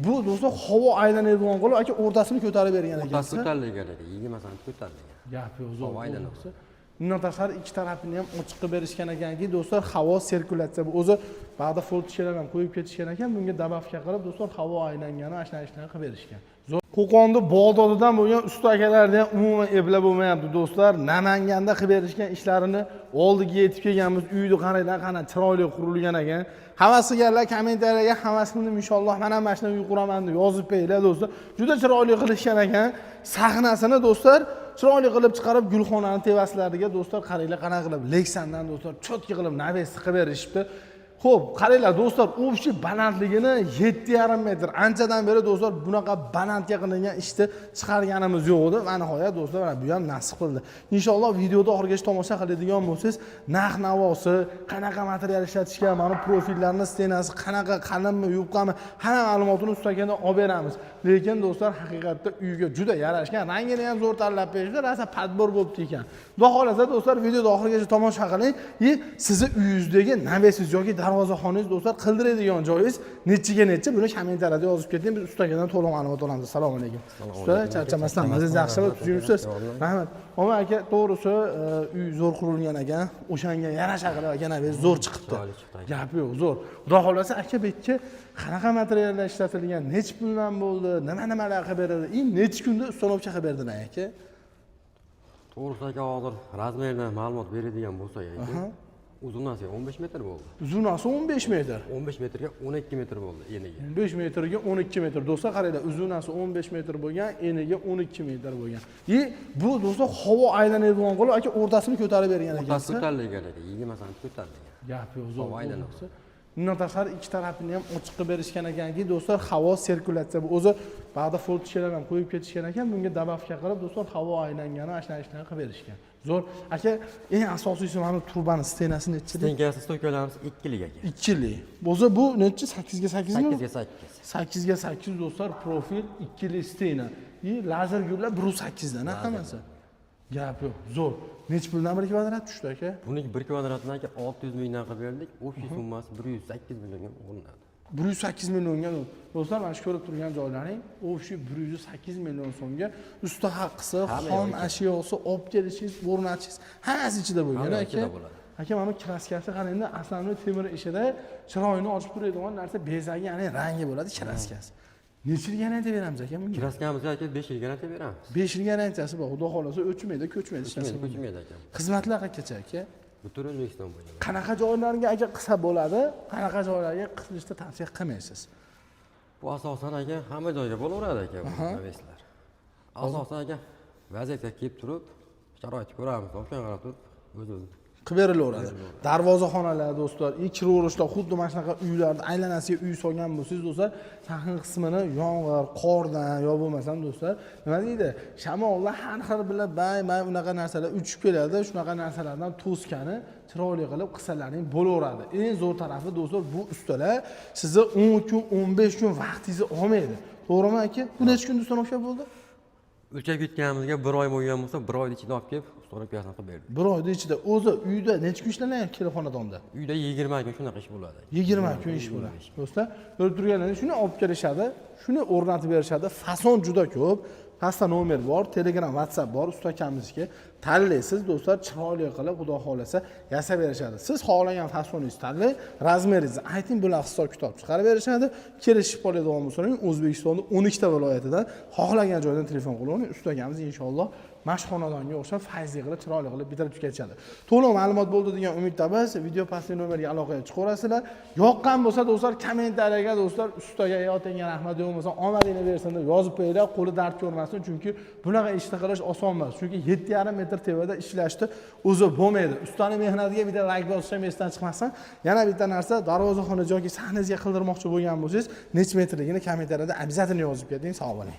bu do'stlar havo aylanadigan qilib aka o'rtasini ko'tarib bergan ekan. O'rtasi ko'tarilgan ekan, 20 sm ko'tarilgan. Gap yo'q, zo'r. Havo aylanadi. Bundan tashqari ikki tarafini ham ochiq qilib berishgan ekanki, do'stlar, havo sirkulyatsiya bu o'zi ba'da foltishkalar ham qo'yib ketishgan ekan. Bunga dabafka qilib do'stlar havo aylangani ashna qilib berishgan. Qo'qonda Bog'dodidan bo'lgan usta akalarni ham umuman eplab bo'lmayapti do'stlar. Namanganda qilib berishgan ishlarini oldiga yetib kelganmiz. Uyni qaranglar, qana chiroyli qurilgan ekan. Havasigarlar kommentariyaga havasini inshaalloh mana mashina uy quraman deb yozib qo'yinglar do'stlar. Juda chiroyli qilishgan ekan. Sahnasini do'stlar chiroyli qilib chiqarib gulxonani tevaslariga do'stlar qaranglar qana qilib Lexandan do'stlar chotki qilib navesi qilib berishibdi. Xo'p, qaranglar do'stlar, o'pshi balandligini 7,5 metr. Anchadan beri do'stlar bunaqa balandga qilingan ishni chiqarganimiz yo'q edi. Va nihoyat do'stlar, mana bu ham nasib qildi. Inshaalloh videoda oxirigacha tomosha qiladigan bo'lsangiz, narx-navosi, qanaqa material ishlatishgan, mana profillarning stenasi qanaqa, qalinmi, yupqami, hamma ma'lumotini ustakadan olib beramiz. Lekin do'stlar, haqiqatda uyga juda yarashgan, rangini ham zo'r tanlab berishdi, rosa padbor bo'libdi ekan. Xudo xolasa do'stlar, videoda oxirigacha tomosha qiling. Sizni uyingizdagi navesiz yoki darvozaxoningiz do'stlar qildiradigan joyingiz nechiga buni kommentariyada yozib keting, biz ustakadan to'liq ma'lumot olamiz. Assalomu alaykum. Usta, charchamasdan, mazingiz yaxshimi, tuzingsiz? Rahmat. Omar aka, to'g'risi uy zo'r qurilgan ekan, o'shanga yarasha qilib ekan, zo'r chiqibdi. Gap yo'q, zo'r. Xudo xolasa aka bekka qanaqa materiallar ishlatilgan, nech puldan bo'ldi, nima-nimalar qilib beradi, necha kunda ustanovcha qilib berdilar aka? To'g'risi aka, hozir razmerdan ma'lumot beradigan bo'lsak aka. Uzunasi 15 metr bo'ldi. Uzunasi 15 metr. 15 metrga 12 metr bo'ldi eniga. 15 metrga 12 metr. Do'stlar qaranglar, uzunasi 15 metr bo'lgan, eniga 12 metr bo'lgan. Bu do'stlar havo aylanadigan qilib aka o'rtasini ko'tarib bergan ekan. O'rtasi ko'tarilgan ekan, 20 sm ko'tarilgan. Gap yo'q, zo'r. Havo aylanadi. Bundan tashqari ikki tarafini ham ochiq qilib berishgan ekanki, do'stlar, havo sirkulyatsiya bu o'zi ba'da foltishkalar ham qo'yib ketishgan ekan. Bunga dabafka qilib do'stlar havo aylangani ashna qilib berishgan. Zo'r. Aka, eng asosiysi mana turbani stenasi nechi? Stenkasi stoykalarimiz 2 lik aka. 2 lik. Bo'lsa bu nechi? 8 ga 8 mi? 8 ga 8. 8 ga 8 do'stlar, profil 2 lik stena. Lazer gullar 1.8 dan hammasi. Gap yo'q, zo'r. Necha puldan 1 kvadrat tushdi aka? Buning 1 kvadratdan aka 600 mingdan qilib berdik. O'sha summasi 108 millionga o'rnadi. 108 millionga do'stlar, mana shu ko'rib turgan joylaring, o'sha 108 million so'mga usta haqqisi, xom ashyosi, olib kelishingiz, o'rnatishingiz hammasi ichida bo'lgan aka. Aka, mana kraskasi qarangda, aslanli temir ishida chiroyini ochib turadigan narsa bezagi, ya'ni rangi bo'ladi kraskasi. Necha yil garantiya beramiz aka bunga? Kraskamizga aka 5 yil garantiya beramiz. 5 yil garantiyasi bor. Xudo xolasa o'chmaydi, ko'chmaydi, ko'chmaydi aka. Xizmatlar qanchacha aka? Butun O'zbekiston bo'ylab. Qanaqa joylarga aka qilsa bo'ladi, qanaqa joylarga qilishni tavsiya qilmaysiz? Bu asosan aka hamma joyga bo'laveradi aka bu naveslar. Asosan aka vaziyatga kelib turib, sharoitni ko'ramiz, o'shanga qarab turib o'z-o'zini qilib berilaveradi. Darvozaxonalar do'stlar, kiraverishlar, xuddi mana shunaqa uylarda aylanasiga uy solgan bo'lsangiz do'stlar, sahna qismini yomg'ir, qordan yo bo'lmasam do'stlar, nima deydi? Shamollar har xil bilan bay unaqa narsalar uchib keladi. Shunaqa narsalardan to'skani chiroyli qilib qilsalaring bo'laveradi. Eng zo'r tarafi do'stlar, bu ustalar sizni 10 kun, 15 kun vaqtingizni olmaydi. To'g'rimi aka? Bu necha kunda ustanovka bo'ldi? O'lchab ketganimizga 1 oy bo'lgan bo'lsa, 1 oyning ichida olib kelib, ustanovkasini qilib berdik. 1 oyning ichida o'zi uyda necha kun ishlanayapti xonadonda? Uyda 20 kun shunaqa ish bo'ladi. 20 kun ish bo'ladi. Do'stlar, ko'rib turganingiz shuni olib kelishadi, shuni o'rnatib berishadi. Fason juda ko'p. Pastda nomer bor, Telegram, WhatsApp bor, usta akamizga tanlaysiz do'stlar, chiroyli qilib xudo xolasa yasab berishadi. Siz xohlagan fasoningizni tanlang, razmeringizni ayting, bular hisob-kitob chiqarib berishadi. Kelishib qoladigan bo'lsangiz, O'zbekistonning 12 ta viloyatidan xohlagan joydan telefon qiling, usta akamiz inshaalloh mashq xonadonga o'xshab fayzli qilib, chiroyli qilib bitirib ketishadi. To'liq ma'lumot bo'ldi degan umiddamiz. Video pastdagi nomerga aloqaga chiqaverasizlar. Yoqqan bo'lsa do'stlar, kommentariyaga do'stlar, ustaga yo'tinga rahmat, bo'lmasa omadingni bersin deb yozib qo'yinglar, qo'li dard ko'rmasin, chunki bunaqa ishni qilish oson emas. Chunki 7,5 metr tevada ishlashni o'zi bo'lmaydi. Ustaning mehnatiga bitta like bosishim esdan chiqmasin. Yana bitta narsa, darvozaxona yoki sahnangizga qildirmoqchi bo'lgan bo'lsangiz, necha metrligini kommentariyada обязательно yozib keting. Sog' bo'ling.